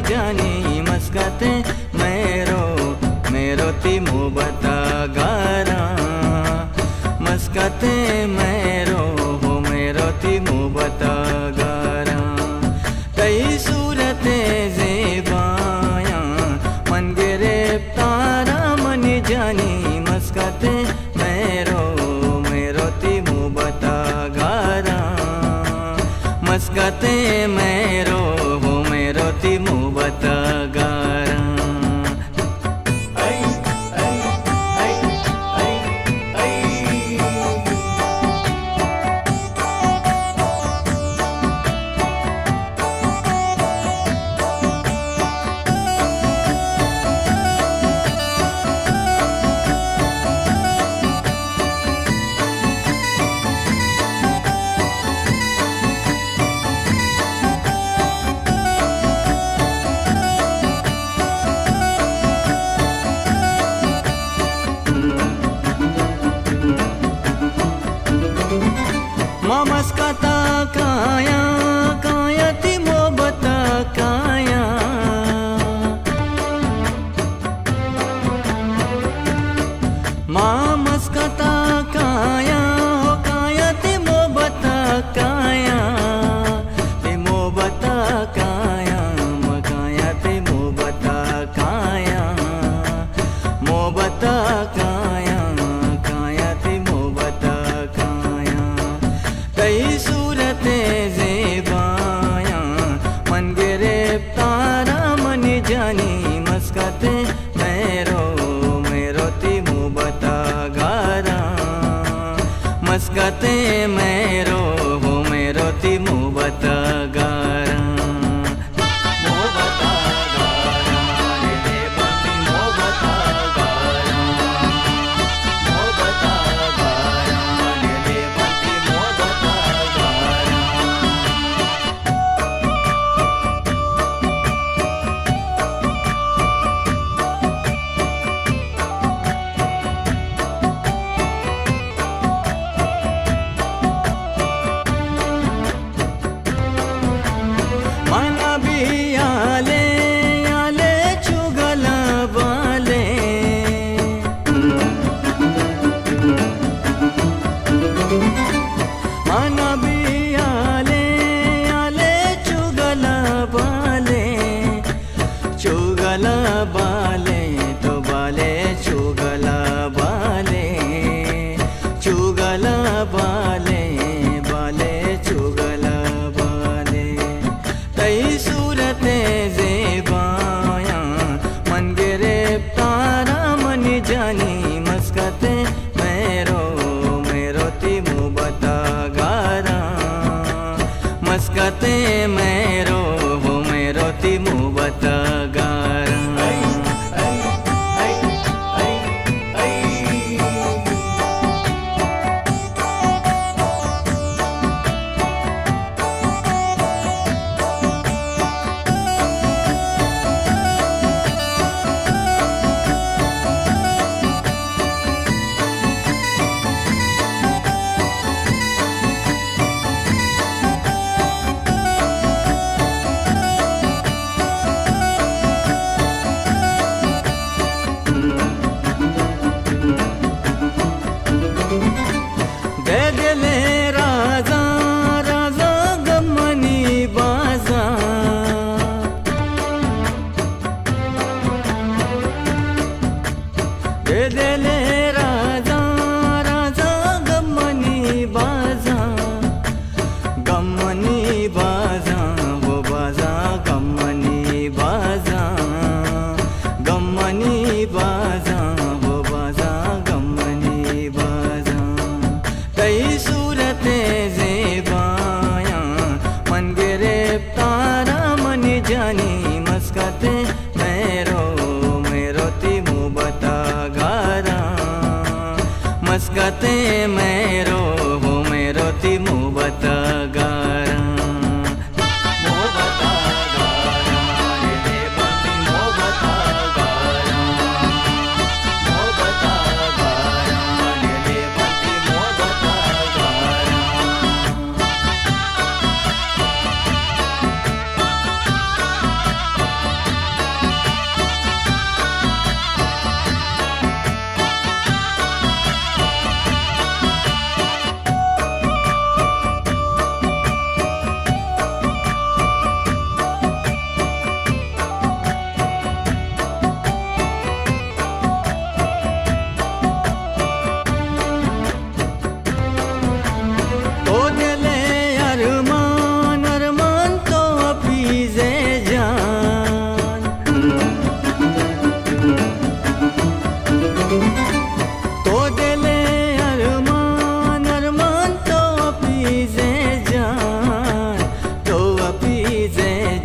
जानी मस्कते मेरो ती मोहब्बता गारा मस्कते मेरो ती मोहब्बता गारा कई सूरते ज़ेबाया मन गिरफ्तारा मनी जानी मस्कते मेरो ती मोहब्बता गारा मस्कते मेरो ती मोहब्बता गारा मस्कता काया ती मोहब्बता काया मस्कता काया ती मोहब्बता काया ती मोहब्बता काया मकाया ती मोहब्बता काया मोहब्बता काया ती मोहब्बता काया कई सूरते ज़ेबाया मन गिरफ्तारा मनी जानी मस्कते मेरो ती मोहब्बता गारा मस्कते मेरो ती मोहब्बता गारा मोहब्बता गारा रे बंदी मोहब्बता गारा मोहब्बता गारा रे बंदी मोहब्बता गारा मना भी आले चुगला वाले मना भी आले चुगला बाले तो बाले चुगला बाले चुगला बाले कई सूरते ज़ेबाया मन गिरफ्तारा मनी जानी मस्कते मेरो ती मोहब्बता गारा मस्कते मेरो ती मोहब्बता गारा दे दिले राजा गमनी बाजा दे दिले राजा गमनी बाजा वो बाजा गमनी बाजा वो बाजा गमनी बाजा कई सूरते ज़ेबाया मन गिरफ्तारा मनी जानी मस्कते मेरो ती मोहब्बता गारा मस्कते मेरो ती मोहब्बता गारा मोहब्बता गारा रे बंदी मोहब्बता गारा मोहब्बता गारा रे बंदी मोहब्बता गारा રે